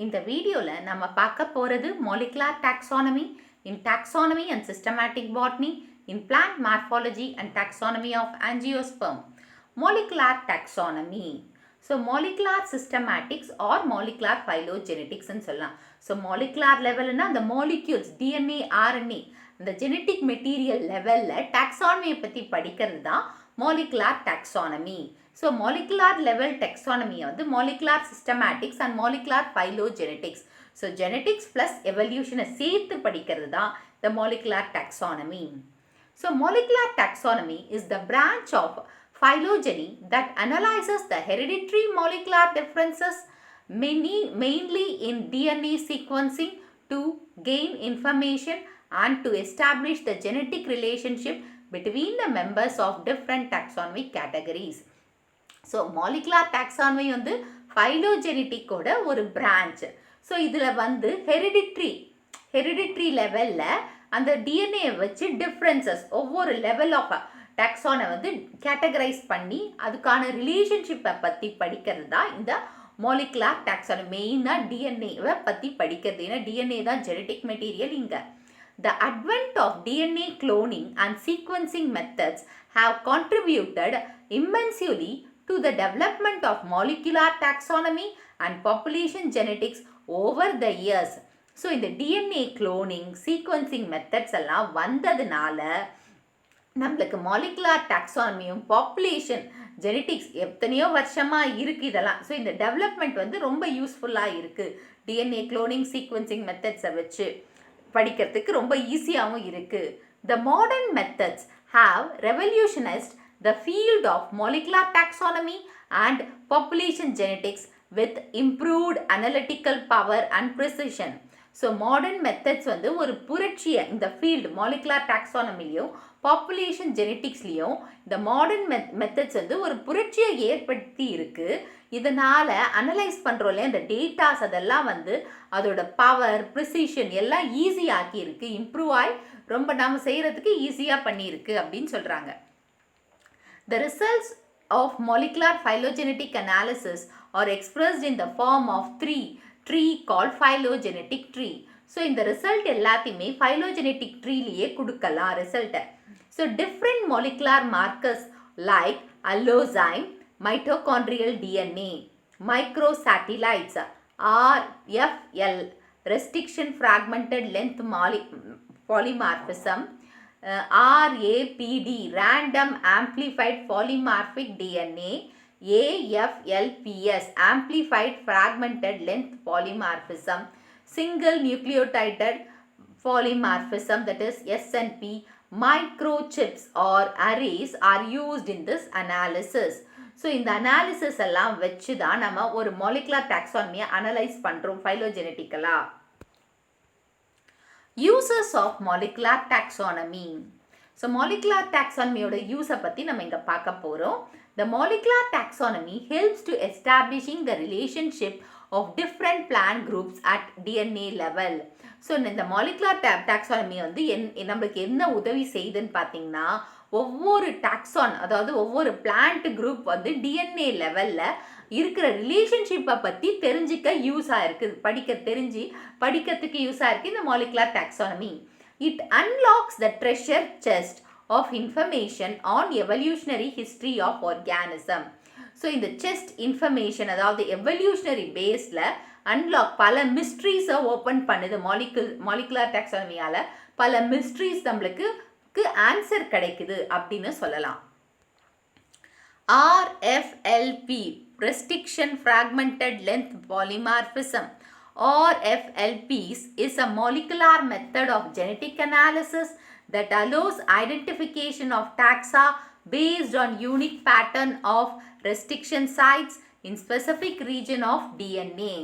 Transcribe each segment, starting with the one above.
இந்த வீடியோவில் நம்ம பார்க்க போகிறது molecular taxonomy in taxonomy and systematic botany in plant morphology and taxonomy of angiosperm. Molecular taxonomy. So molecular systematics or molecular phylogenetics ன்னு சொல்லலாம். So molecular levelனா அந்த molecules DNA, RNA அந்த genetic material levelல taxonomy பற்றி படிக்கிறது தான் molecular taxonomy. So molecular level taxonomy வந்து molecular systematics and molecular phylogenetics. So genetics plus evolution சேர்த்து படிக்கிறது தான் the molecular taxonomy. So molecular taxonomy is the branch of phylogeny that analyzes the hereditary molecular differences mainly in DNA sequencing to gain information and to establish the genetic relationship between the members of different taxonomic categories. So molecular taxonomy வந்து ஃபைலோஜெனட்டிக்கோட ஒரு branch. So இதில் வந்து hereditary லெவலில் அந்த DNA வச்சு differences ஒவ்வொரு level of டாக்ஸானை வந்து categorise பண்ணி அதுக்கான ரிலேஷன்ஷிப்பை பற்றி படிக்கிறது தான் இந்த மாலிகுலார் டாக்ஸானமி. மெயினாக டிஎன்ஏவை பற்றி படிக்கிறது, ஏன்னா டிஎன்ஏ தான் ஜெனட்டிக் மெட்டீரியல் இங்கே. The advent of DNA cloning and sequencing methods have contributed immensely to the development of molecular taxonomy and population genetics over the years. So இந்த DNA cloning, sequencing methods எல்லாம் வந்ததுனால நம்மளுக்கு molecular taxonomy population genetics எத்தனையோ வருஷமாக இருக்குது இதெல்லாம். So இந்த development வந்து ரொம்ப யூஸ்ஃபுல்லாக இருக்குது. DNA cloning, sequencing methods வச்சு படிக்கிறதுக்கு ரொம்ப ஈஸியாகவும் இருக்குது. The modern methods have revolutionized the field of molecular taxonomy and population genetics with improved analytical power and precision. So modern methods வந்து ஒரு புரட்சியை இந்த ஃபீல்டு மாலிகுலார் டாக்ஸானமிலையும் பாப்புலேஷன் ஜெனட்டிக்ஸ்லேயும் இந்த மாடர்ன் மெத்தட்ஸ் வந்து ஒரு புரட்சியை ஏற்படுத்தி இருக்குது. இதனால் அனலைஸ் பண்ணுறோம்ல இந்த டேட்டாஸ் அதெல்லாம் வந்து அதோட பவர் ப்ரிசிஷன் எல்லாம் ஈஸியாக்கி இருக்குது, இம்ப்ரூவ் ஆகி ரொம்ப நம்ம செய்கிறதுக்கு ஈஸியாக பண்ணியிருக்கு அப்படின்னு சொல்கிறாங்க. The results of molecular phylogenetic analysis are expressed in the form of tree called phylogenetic tree. So இந்த ரிசல்ட் எல்லாத்தையுமே phylogenetic treeலேயே கொடுக்கலாம் ரிசல்ட்டை. So different molecular markers like allozyme, mitochondrial DNA, microsatellites, RFL, restriction fragmented length polymorphism, RAPD, random amplified polymorphic DNA, AFLPS, amplified fragmented length polymorphism, single nucleotide polymorphism, that is SNP, microchips or arrays are used in this analysis. So இந்த analysis எல்லாம் வச்சு தான் நம்ம ஒரு molecular டாக்ஸானமியை analyse பண்ணுறோம் ஃபைலோஜெனட்டிக்கலாக. Uses of molecular taxonomy. So molecular டாக்ஸானமியோட யூஸை பற்றி நம்ம இங்கே பார்க்க போகிறோம். The molecular taxonomy helps to establishing the relationship of different plant groups at DNA level. So இந்த molecular taxonomy வந்து நம்மளுக்கு என்ன உதவி செய்யுதுன்னு பார்த்தீங்கன்னா, ஒவ்வொரு டாக்ஸான் அதாவது ஒவ்வொரு பிளான்ட் குரூப் வந்து டிஎன்ஏ லெவலில் இருக்கிற ரிலேஷன்ஷிப்பை பற்றி தெரிஞ்சிக்க யூஸ் ஆகிருக்கு, படிக்கிறதுக்கு யூஸ் ஆகிருக்கு இந்த molecular taxonomy. It unlocks the treasure chest of information on evolutionary history of organism. So இந்த செஸ்ட் இன்ஃபர்மேஷன் அதாவது எவல்யூஷனரி பேஸில் அன்லாக் பல மிஸ்ட்ரீஸை ஓப்பன் பண்ணுது. மாலிகுலார் டாக்ஸானமியால் பல மிஸ்ட்ரீஸ் நம்மளுக்கு ஆன்சர் கிடைக்குது அப்படின்னு சொல்லலாம். RFLP, restriction fragmented length polymorphism. RFLPs is a molecular method of genetic analysis that allows identification of taxa based on unique pattern of restriction sites in specific region of DNA.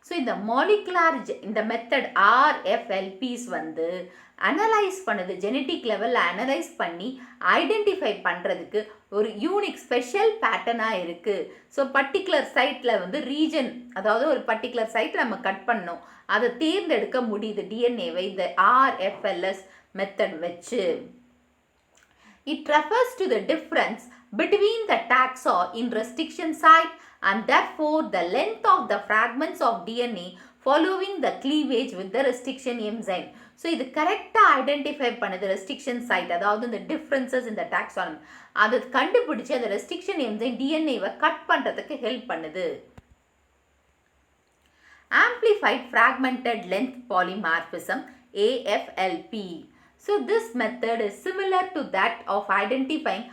So இந்த molecular இந்த method RFLPs வந்து analyse பண்ணுது, genetic லெவலில் analyse பண்ணி identify பண்ணுறதுக்கு ஒரு unique special பேட்டர்னாக இருக்குது. So particular சைட்டில் வந்து ரீஜன் அதாவது ஒரு பர்டிகுலர் சைட் நம்ம கட் பண்ணோம், அதை தேர்ந்தெடுக்க முடியுது டிஎன்ஏவை இந்த RFLS மெத்தட் வச்சு. It refers to the difference between the taxa in restriction site and therefore the length of the fragments of DNA following the cleavage with the restriction enzyme. So இது கரெக்டாக identify பண்ணுது restriction side, அதாவது இந்த differences இந்த taxonomy அதை கண்டுபிடிச்சி அந்த restriction enzyme டிஎன்ஏவை cut பண்ணுறதுக்கு ஹெல்ப் பண்ணுது. Amplified fragmented length polymorphism AFLP. So this method is similar to that of identifying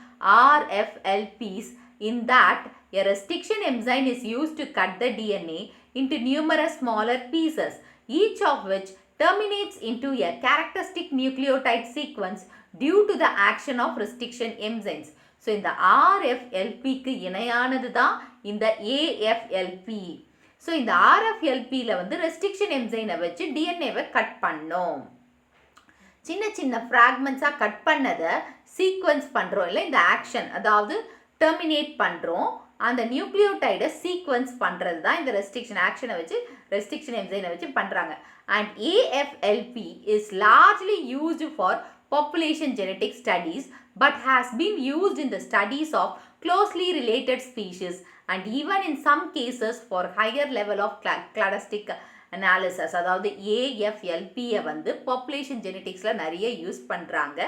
RFLPs in that a restriction enzyme is used to cut the DNA into numerous smaller pieces, each of which terminates into a characteristic nucleotide sequence due to the action of restriction enzymes. So இந்த RFLPக்கு இணையானது தான் இந்த AFLP. So இந்த RFLPயில் வந்து restriction என்சைமை வச்சு டிஎன்ஏவை cut பண்ணோம். சின்ன சின்ன ஃப்ராக்மெண்ட்ஸாக கட் பண்ணதை சீக்வன்ஸ் பண்ணுறோம், இல்லை இந்த ஆக்ஷன் அதாவது டெர்மினேட் பண்ணுறோம், அந்த நியூக்ளியோடைடை சீக்வன்ஸ் பண்ணுறது தான் இந்த ரெஸ்ட்ரிக்ஷன் ஆக்ஷனை வச்சு ரெஸ்ட்ரிக்ஷன் என்சைமை வச்சு பண்ணுறாங்க. And AFLP is largely used for population genetic studies but has been used in the studies of closely related species and even in some cases for higher level of cladistic analysis. அதாவது AFLP-யை வந்து population genetics-ல நிறைய use பண்ணுறாங்க.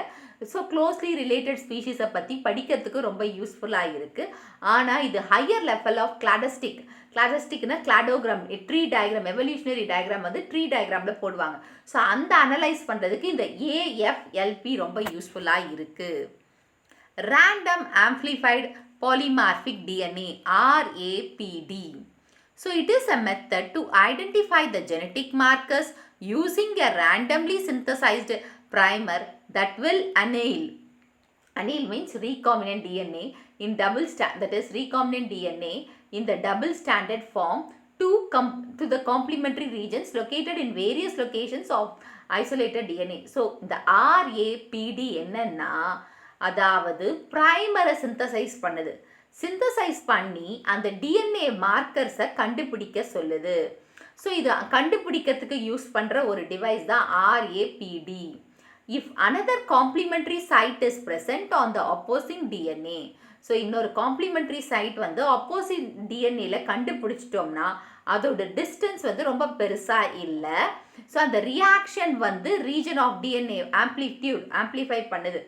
So closely related ஸ்பீஷீஸை பற்றி படிக்கிறதுக்கு ரொம்ப யூஸ்ஃபுல்லாக இருக்குது. ஆனால் இது ஹையர் லெவல் ஆஃப் கிளாடஸ்டிக்னா cladogram tree diagram, evolutionary diagram வந்து ட்ரீ டயக்ராமில் போடுவாங்க. ஸோ அந்த அனலைஸ் பண்ணுறதுக்கு இந்த AFLP ரொம்ப யூஸ்ஃபுல்லாக இருக்குது. Random Amplified Polymorphic DNA RAPD. So it is a method to identify the genetic markers using a randomly synthesized primer that will anneal means recombinant DNA in that is recombinant DNA in the double stranded form to the complementary regions located in various locations of isolated DNA. So the RAPD என்னன்னா அதாவது பிரைமரை synthesise பண்ணுது, synthesise பண்ணி அந்த DNA மார்க்கர்ஸை கண்டுபிடிக்க சொல்லுது. So இது கண்டுபிடிக்கிறதுக்கு use பண்ணுற ஒரு டிவைஸ் தான் RAPD. If another complementary site is present on the opposing DNA, so இன்னொரு காம்ப்ளிமெண்ட்ரி சைட் வந்து ஆப்போசிட் டிஎன்ஏல கண்டுபிடிச்சிட்டோம்னா அதோட டிஸ்டன்ஸ் வந்து ரொம்ப பெருசாக இல்லை. ஸோ அந்த ரியாக்ஷன் வந்து ரீஜன் ஆஃப் டிஎன்ஏ ஆம்ப்ளிஃபை பண்ணுது.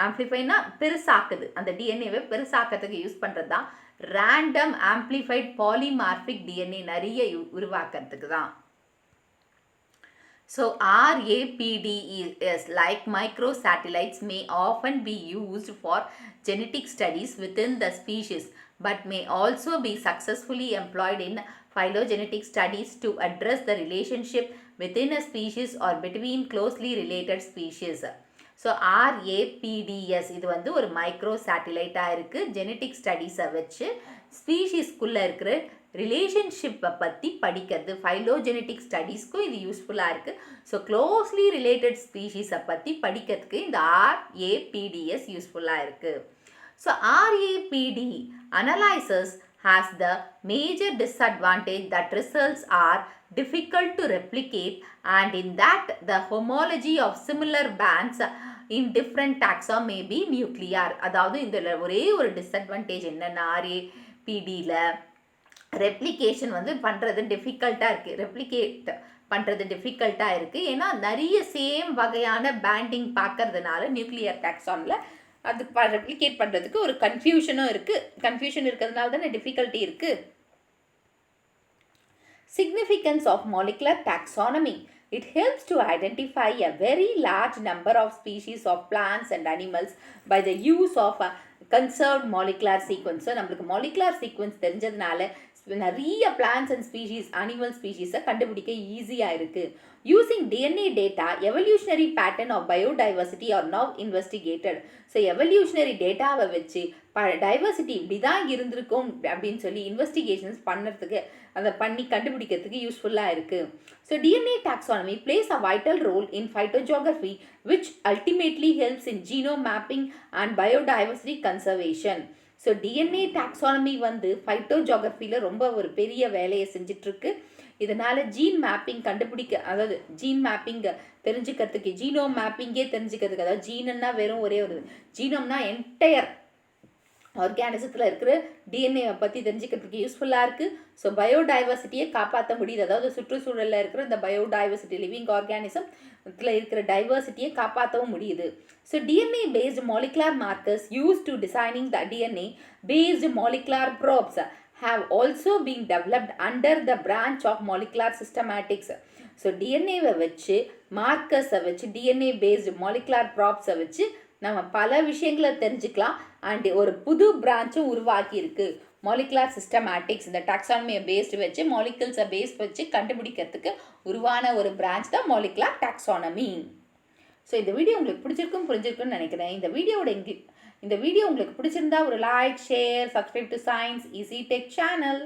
ஆம்ப்ளிஃபைனா பெருசாக்குது, அந்த டிஎன்ஏவை பெருசாக்கிறதுக்கு யூஸ் பண்ணுறது தான் ரேண்டம் ஆம்ப்ளிஃபைட் பாலிமார்பிக் டிஎன்ஏ நிறைய உருவாக்கிறதுக்கு தான். So RAPD is like microsatellites may often be used for genetic studies within the species but may also be successfully employed in phylogenetic studies to address the relationship within a species or between closely related species. So RAPDS இது வந்து ஒரு micro சேட்டிலைட்டாக இருக்குது. Genetic ஸ்டடீஸை வச்சு ஸ்பீஷீஸ்குள்ளே இருக்கிற ரிலேஷன்ஷிப்பை பற்றி படிக்கிறது. Phylogenetic ஸ்டடீஸ்க்கும் இது யூஸ்ஃபுல்லாக இருக்குது. ஸோ க்ளோஸ்லி ரிலேட்டட் ஸ்பீஷீஸை பற்றி படிக்கிறதுக்கு இந்த RAPDS யூஸ்ஃபுல்லாக இருக்குது. So RAPD analysis has the major disadvantage that results are difficult to replicate and in that the homology of similar bands in different taxa may be nuclear. அதாவது இதில் ஒரே ஒரு disadvantage என்னென்னா RAPDயில் ரெப்ளிகேஷன் வந்து பண்ணுறது டிஃபிகல்ட்டாக இருக்குது, ரெப்ளிகேட் பண்ணுறது டிஃபிகல்ட்டாக இருக்குது. ஏன்னா நிறைய சேம் வகையான பேண்டிங் பார்க்கறதுனால நியூக்ளியர் டாக்ஸானில் அது ரெப்ளிகேட் பண்ணுறதுக்கு ஒரு கன்ஃபியூஷனும் இருக்குது. கன்ஃபியூஷன் இருக்கிறதுனால தானே டிஃபிகல்ட்டி இருக்குது. Significance of molecular taxonomy. It helps to identify a very large number of species of plants and animals by the use of a conserved molecular sequence. So நம்மளுக்கு molecular sequence தெரிஞ்சதுனால நிறைய plants and species, animal species-ஐ கண்டுபிடிக்க ஈஸியாக இருக்குது. Using DNA data, evolutionary pattern of biodiversity are now investigated. So evolutionary டேட்டாவை வச்சு diversity இப்படி தான் இருந்திருக்கும் அப்படின்னு சொல்லி இன்வெஸ்டிகேஷன்ஸ் பண்ணுறதுக்கு அதை பண்ணி கண்டுபிடிக்கிறதுக்கு யூஸ்ஃபுல்லாக இருக்குது. So DNA taxonomy plays a vital role in phytogeography which ultimately helps in genome mapping and biodiversity conservation. So DNA taxonomy வந்து ஃபைட்டோஜியோகிரஃபியில் ரொம்ப ஒரு பெரிய வேலையை செஞ்சிட்ருக்கு. இதனால் ஜீன் மேப்பிங் கண்டுபிடிக்க, அதாவது ஜீன் மேப்பிங் தெரிஞ்சுக்கிறதுக்கு, ஜீனோம் மேப்பிங்கே தெரிஞ்சுக்கிறதுக்கு, அதாவது ஜீனன்னா வெறும் ஒரே ஒரு ஜீனோம்னா என்டையர் ஆர்கானிசத்தில் இருக்கிற டிஎன்ஏவை பற்றி தெரிஞ்சுக்கிறதுக்கு யூஸ்ஃபுல்லாக இருக்குது. ஸோ பயோடைவர்சிட்டியை காப்பாற்ற முடியுது. அதாவது சுற்றுச்சூழலில் இருக்கிற இந்த பயோடைவர்சிட்டி லிவிங் ஆர்கானிசம் இருக்கிற டைவர்சிட்டியை காப்பாற்றவும் முடியுது. So DNA based molecular markers use to designing the DNA based molecular props have also been developed under the branch of molecular systematics. So டிஎன்ஏவை வச்சு மார்க்கர்ஸை வச்சு டிஎன்ஏ பேஸ்டு மாலிகுலர் ப்ராப்ஸை வச்சு நம்ம பல விஷயங்களை தெரிஞ்சுக்கலாம். அண்ட் ஒரு புது பிரான்ச்சும் உருவாக்கியிருக்கு. மாலிகுலர் சிஸ்டமேட்டிக்ஸ் இந்த டாக்ஸானமியை பேஸ்டு வச்சு மாலிகுல்ஸை பேஸ் வச்சு கண்டுபிடிக்கிறதுக்கு உருவான ஒரு பிரான்ச் தான் மாலிகுலர் டாக்ஸானமி. ஸோ இந்த வீடியோ உங்களுக்கு புரிஞ்சிருக்குன்னு நினைக்கிறேன். இந்த வீடியோ உங்களுக்கு பிடிச்சிருந்தா ஒரு like, share, subscribe to science easy tech channel.